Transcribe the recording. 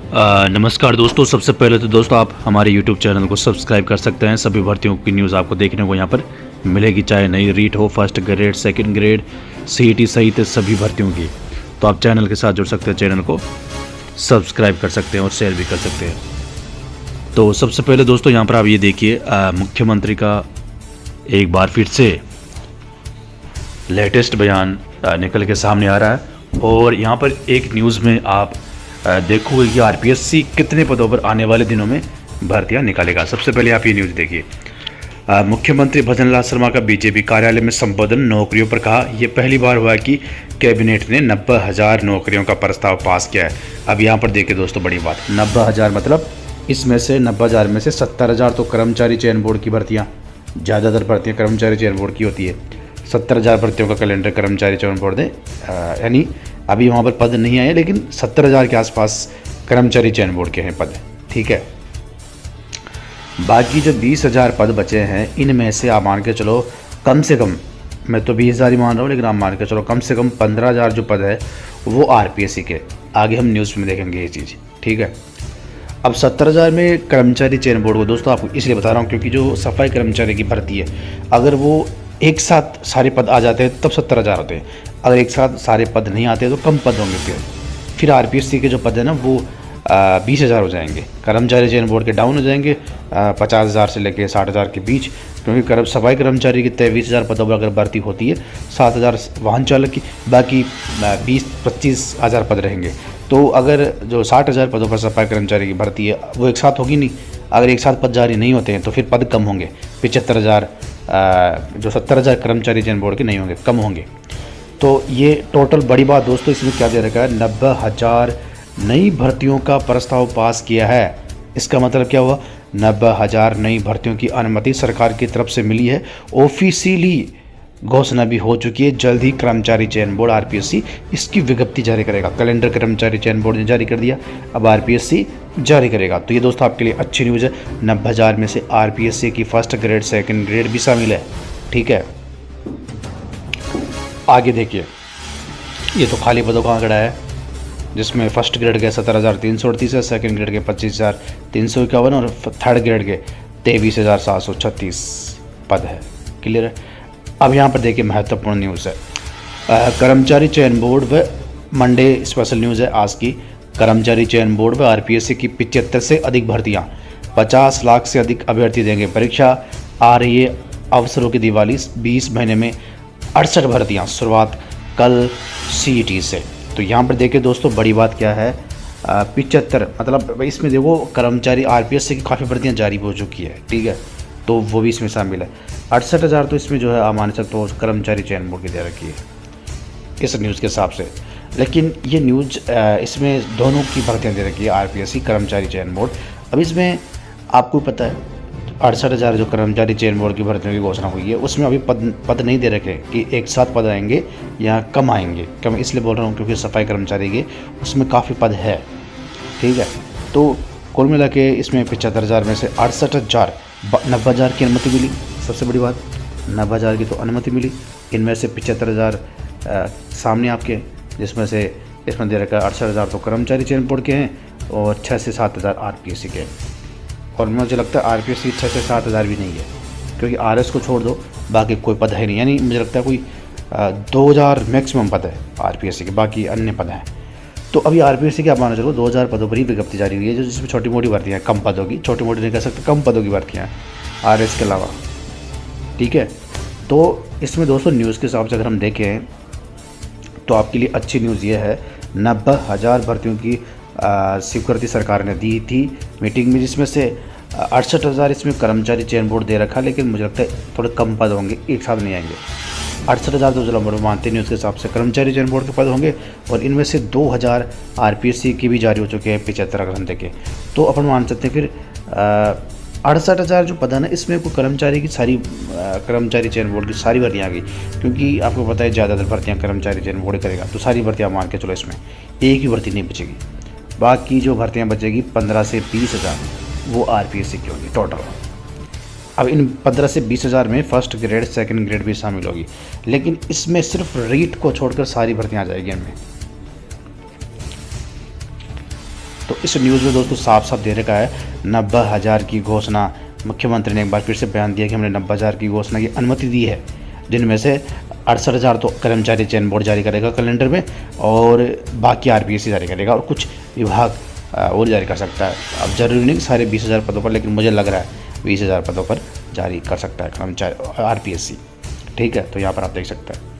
नमस्कार दोस्तों। सबसे पहले तो दोस्तों आप हमारे YouTube चैनल को सब्सक्राइब कर सकते हैं। सभी भर्तियों की न्यूज़ आपको देखने को यहाँ पर मिलेगी, चाहे नई रीट हो, first grade, second grade, CET सहित सभी भर्तियों की। तो आप चैनल के साथ जुड़ सकते हैं, चैनल को सब्सक्राइब कर सकते हैं और शेयर भी कर सकते हैं। तो सबसे पहले दोस्तों यहाँ पर आप ये देखिए, मुख्यमंत्री का एक बार फिर से लेटेस्ट बयान निकल के सामने आ रहा है। और यहाँ पर एक न्यूज़ में आप देखोगे कि RPSC कितने पदों पर आने वाले दिनों में भर्तियां निकालेगा। सबसे पहले आप ये न्यूज़ देखिए। मुख्यमंत्री भजन लाल शर्मा का बीजेपी कार्यालय में संबोधन, नौकरियों पर कहा, यह पहली बार हुआ कि कैबिनेट ने 90,000 नौकरियों का प्रस्ताव पास किया है। अब यहाँ पर देखिए दोस्तों, बड़ी बात, 90,000 मतलब इसमें से 90,000 में से 70,000 तो कर्मचारी चयन बोर्ड की भर्तियाँ, ज़्यादातर भर्तियाँ कर्मचारी चयन बोर्ड की होती है। 70,000 भर्तियों का कैलेंडर कर्मचारी चयन बोर्ड ने, यानी अभी वहाँ पर पद नहीं आए, लेकिन 70,000 के आसपास कर्मचारी चयन बोर्ड के हैं पद, ठीक है। बाकी जो 20,000 पद बचे हैं, इनमें से आप मान के चलो कम से कम, मैं तो 20,000 ही मान रहा हूँ, लेकिन आप मान के चलो कम से कम 15,000 जो पद है वो RPSC के। आगे हम न्यूज़ में देखेंगे ये चीज़, ठीक है। अब 70,000 में कर्मचारी चयन बोर्ड को दोस्तों आपको इसलिए बता रहा हूँ क्योंकि जो सफाई कर्मचारी की भर्ती है, अगर वो एक साथ सारे पद आ जाते हैं तब 70,000 होते हैं। अगर एक साथ सारे पद नहीं आते तो कम पद होंगे। फिर RPSC के जो पद है ना वो 20,000 हो जाएंगे। कर्मचारी चयन बोर्ड के डाउन हो जाएंगे 50,000 से लेकर 60,000 के बीच, क्योंकि सफाई कर्मचारी की 23,000 पदों पर अगर भर्ती होती है, 7,000 वाहन चालक की, बाकी 20-25,000 पद रहेंगे। तो अगर जो 60,000 पदों पर सफाई कर्मचारी की भर्ती है वो एक साथ होगी नहीं। अगर एक साथ पद जारी नहीं होते हैं तो फिर पद कम होंगे, 75,000 जो 70,000 कर्मचारी चयन बोर्ड के नहीं होंगे, कम होंगे। तो ये टोटल बड़ी बात दोस्तों, इसमें क्या दे रखा है, 90,000 नई भर्तियों का प्रस्ताव पास किया है। इसका मतलब क्या हुआ, 90,000 नई भर्तियों की अनुमति सरकार की तरफ से मिली है। ऑफिशियली घोषणा भी हो चुकी है। जल्द ही कर्मचारी चयन बोर्ड RPSC इसकी विज्ञप्ति जारी करेगा। कैलेंडर कर्मचारी चयन बोर्ड ने जारी कर दिया, अब RPSC जारी करेगा। तो ये दोस्तों आपके लिए अच्छी न्यूज़ है। 90,000 में से RPSC की फर्स्ट ग्रेड, सेकंड ग्रेड भी शामिल है, ठीक है। आगे देखिए, ये तो खाली पदों का आंकड़ा है, जिसमें फर्स्ट ग्रेड के 17,338 है, सेकंड ग्रेड के 25,351 और थर्ड ग्रेड के 23,736 पद है। क्लियर है। अब यहाँ पर देखिए महत्वपूर्ण न्यूज़ है, कर्मचारी चयन बोर्ड व मंडे स्पेशल न्यूज़ है आज की। कर्मचारी चयन बोर्ड व RPSC की 75 से अधिक भर्तियाँ, 50 लाख से अधिक अभ्यर्थी देंगे परीक्षा। आ रही है अवसरों की दिवाली, 20 महीने में 68 भर्तियाँ, शुरुआत कल CET से। तो यहाँ पर देखिए दोस्तों, बड़ी बात क्या है, 75 मतलब इसमें देखो कर्मचारी RPSC की काफ़ी भर्तियाँ जारी हो चुकी है, ठीक है, तो वो भी इसमें शामिल है। 68,000 तो इसमें जो है आप मान सकते हो कर्मचारी चयन बोर्ड की दे रखी है इस न्यूज़ के हिसाब से। लेकिन ये न्यूज़ इसमें दोनों की भर्तियाँ दे रखी है, RPSC, कर्मचारी चयन बोर्ड। अब इसमें आपको पता है 68,000 जो कर्मचारी चयन बोर्ड की भर्तियों की घोषणा हुई है, उसमें अभी पद नहीं दे रखे कि एक साथ पद आएंगे या कम आएंगे। कम इसलिए बोल रहा हूँ क्योंकि सफाई कर्मचारी के उसमें काफ़ी पद है, ठीक है। तो कुल मिला के इसमें 75,000 में से 68,000, 90,000 की अनुमति मिली। सबसे बड़ी बात, 90,000 की तो अनुमति मिली। इनमें से 75,000 सामने आपके, जिसमें से इसमें दे रखा है 68,000 तो कर्मचारी चयन बोर्ड के हैं और 6 से 7,000 RPSC के हैं। और मुझे लगता है RPSC 6 से 7,000 भी नहीं है, क्योंकि RS को छोड़ दो बाकी कोई पद है नहीं। यानी मुझे लगता है कोई 2,000 मैक्सिमम पद है RPSC के, बाकी अन्य पद हैं। तो अभी RPSC के आप मानो चलो 2,000 पदों पर ही विज्ञप्ति जारी हुई है, जो जिसमें छोटी मोटी भर्तियाँ, कम पदों की, छोटी मोटी नहीं कह सकते, कम पदों की भर्तियाँ RS के अलावा, ठीक है। तो इसमें दोस्तों न्यूज़ के हिसाब से अगर हम देखें तो आपके लिए अच्छी न्यूज़ ये है, 90,000 भर्तियों की स्वीकृति सरकार ने दी थी मीटिंग में, जिसमें से 68,000 इसमें कर्मचारी चयन बोर्ड दे रखा, लेकिन मुझे लगता है थोड़े कम पद होंगे, एक साथ नहीं आएंगे। 68,000 तो चलो मानते नहीं, उसके हिसाब से कर्मचारी चयन बोर्ड के पद होंगे, और इनमें से 2,000 RPSC की भी जारी हो चुके हैं 75 घंटे के। तो अपन मान सकते हैं फिर 68,000 जो पद है ना, इसमें कोई कर्मचारी की सारी कर्मचारी चयन बोर्ड की सारी भर्तियाँ आ गई, क्योंकि आपको पता है ज़्यादातर भर्तियाँ कर्मचारी चयन बोर्ड करेगा, तो सारी भर्तियाँ मान के चलो इसमें एक ही भर्ती नहीं बचेगी। बाकी जो भर्तियाँ बचेगी 15 से 20,000 वो RPSC की होगी टोटल। अब इन 15 से 20,000 में फर्स्ट ग्रेड, सेकंड ग्रेड भी शामिल होगी, लेकिन इसमें सिर्फ रीट को छोड़कर सारी भर्तियाँ आ जाएगी इनमें। तो इस न्यूज़ में दोस्तों साफ साफ दे रखा है 90,000 की घोषणा। मुख्यमंत्री ने एक बार फिर से बयान दिया कि हमने 90,000 की घोषणा की अनुमति दी है, जिनमें से 68,000 तो कर्मचारी चयन बोर्ड जारी करेगा कैलेंडर में, और बाकी RPSC जारी करेगा, और कुछ विभाग और जारी कर सकता है। अब जरूरी नहीं कि सारे 20,000 पदों पर, लेकिन मुझे लग रहा है 20,000 पदों पर जारी कर सकता है कर्मचारी RPSC। ठीक है, तो यहाँ पर आप देख सकते हैं।